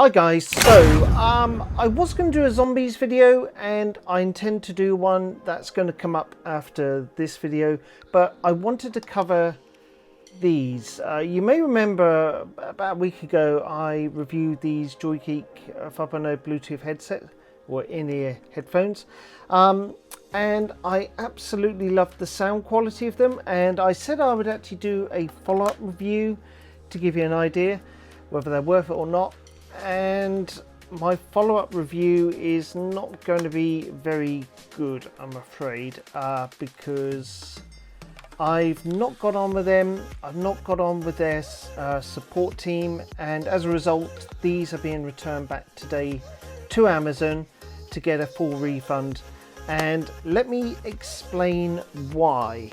Hi guys, so I was going to do a zombies video and I intend to do one that's going to come up after this video, but I wanted to cover these. You may remember about a week ago I reviewed these JoyGeek 5.0 Bluetooth headset or in-ear headphones, and I absolutely loved the sound quality of them, and I said I would actually do a follow-up review to give you an idea whether they're worth it or not. And my follow-up review is not going to be very good, I'm afraid, because I've not got on with them, I've not got on with their support team, and as a result these are being returned back today to Amazon to get a full refund. And let me explain why.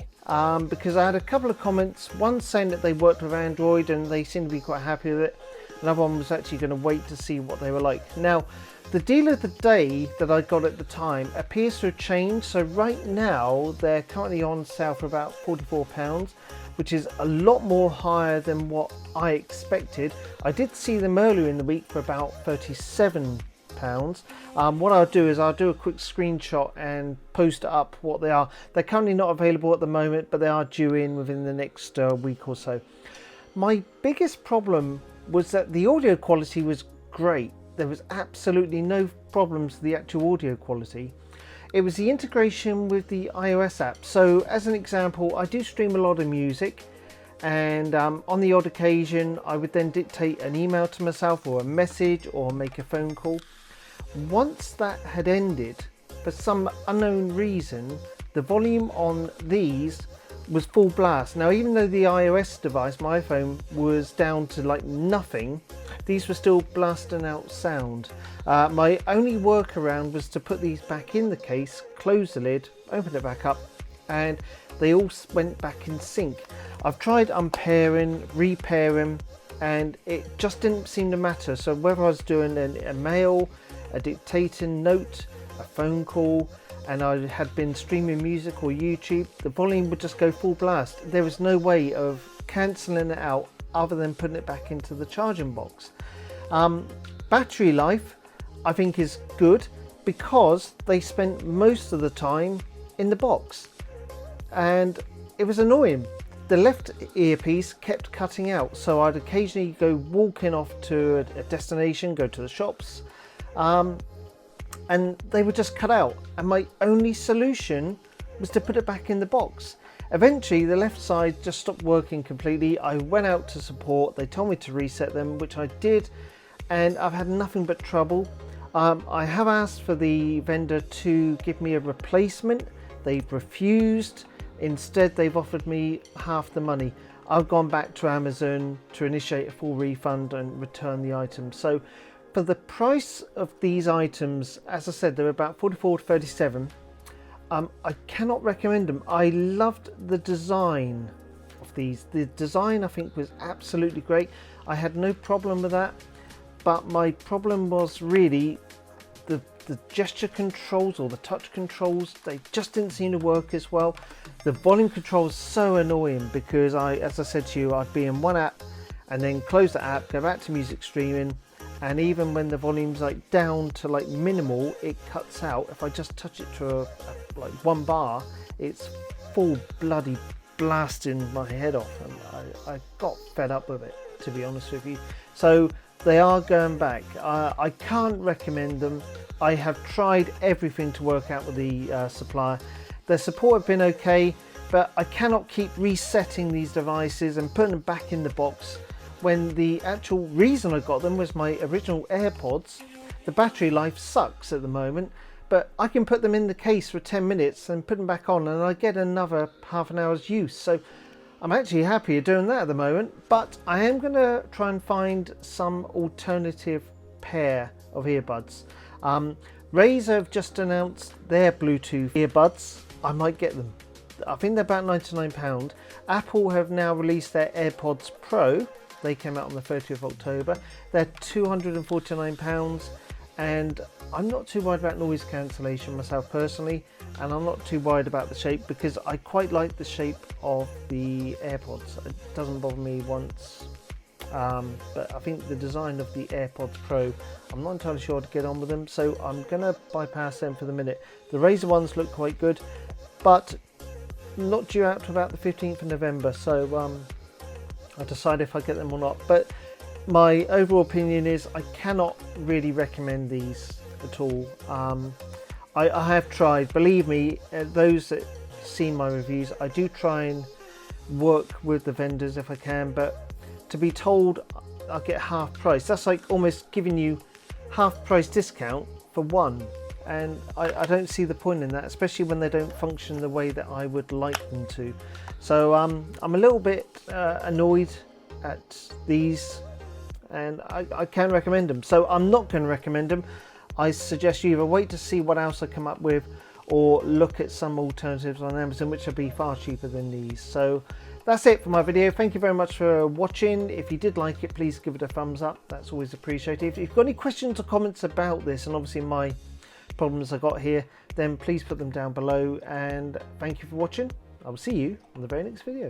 Because I had a couple of comments, one saying that they worked with Android and they seem to be quite happy with it. Another one was actually going to wait to see what they were like. Now, the deal of the day that I got at the time appears to have changed. So right now, they're currently on sale for about £44, which is a lot more higher than what I expected. I did see them earlier in the week for about £37. What I'll do is I'll do a quick screenshot and post up what they are. They're currently not available at the moment, but they are due in within the next week or so. My biggest problem was that the audio quality was great. There was absolutely no problems with the actual audio quality. It was the integration with the iOS app. So as an example, I do stream a lot of music, and on the odd occasion I would then dictate an email to myself or a message or make a phone call. Once that had ended, for some unknown reason, the volume on these was full blast. Now, even though the iOS device, my iPhone, was down to like nothing, these were still blasting out sound. My only workaround was to put these back in the case, close the lid, open it back up, and they all went back in sync. I've tried unpairing, repairing, and it just didn't seem to matter. So whether I was doing a mail, a dictating note, a phone call, and I had been streaming music or YouTube, the volume would just go full blast. There was no way of cancelling it out other than putting it back into the charging box. Battery life I think is good because they spent most of the time in the box, and it was annoying. The left earpiece kept cutting out, so I'd occasionally go walking off to a destination, go to the shops, and they would just cut out, and my only solution was to put it back in the box. Eventually the left side just stopped working completely. I went out to support, they told me to reset them, which I did, and I've had nothing but trouble. I have asked for the vendor to give me a replacement. They've refused. Instead they've offered me half the money. I've gone back to Amazon to initiate a full refund and return the item. So for the price of these items, as I said, they're about 44 to 37. I cannot recommend them. I loved the design of these. The design I think was absolutely great. I had no problem with that, but my problem was really the gesture controls or the touch controls. They just didn't seem to work as well. The volume control is so annoying because as I said to you, I'd be in one app and then close the app, go back to music streaming, and even when the volume's like down to like minimal, it cuts out. If I just touch it to like one bar, it's full bloody blasting my head off, and I got fed up with it, to be honest with you. So they are going back. I can't recommend them. I have tried everything to work out with the supplier. Their support have been okay, but I cannot keep resetting these devices and putting them back in the box when the actual reason I got them was my original AirPods. The battery life sucks at the moment, but I can put them in the case for 10 minutes and put them back on and I get another half an hour's use. So I'm actually happy doing that at the moment, but I am going to try and find some alternative pair of earbuds. Razer have just announced their Bluetooth earbuds. I might get them. I think they're about £99. Apple have now released their AirPods Pro. They came out on the 30th of October. They're £249, and I'm not too worried about noise cancellation myself personally, and I'm not too worried about the shape because I quite like the shape of the AirPods. It doesn't bother me once but I think the design of the AirPods Pro, I'm not entirely sure how to get on with them, so I'm going to bypass them for the minute. The Razer ones look quite good, but not due out to about the 15th of November, so I'll decide if I get them or not. But my overall opinion is I cannot really recommend these at all. I have tried, believe me, those that seen my reviews, I do try and work with the vendors if I can, but to be told I'll get half price, that's like almost giving you half price discount for one, and I don't see the point in that, especially when they don't function the way that I would like them to. So I'm a little bit annoyed at these, and I can recommend them, so I'm not going to recommend them. I suggest you either wait to see what else I come up with, or look at some alternatives on Amazon which will be far cheaper than these. So that's it for my video. Thank you very much for watching. If you did like it, please give it a thumbs up, that's always appreciated. If you've got any questions or comments about this, and obviously my problems I got here, then please put them down below, and thank you for watching. I will see you on the very next video.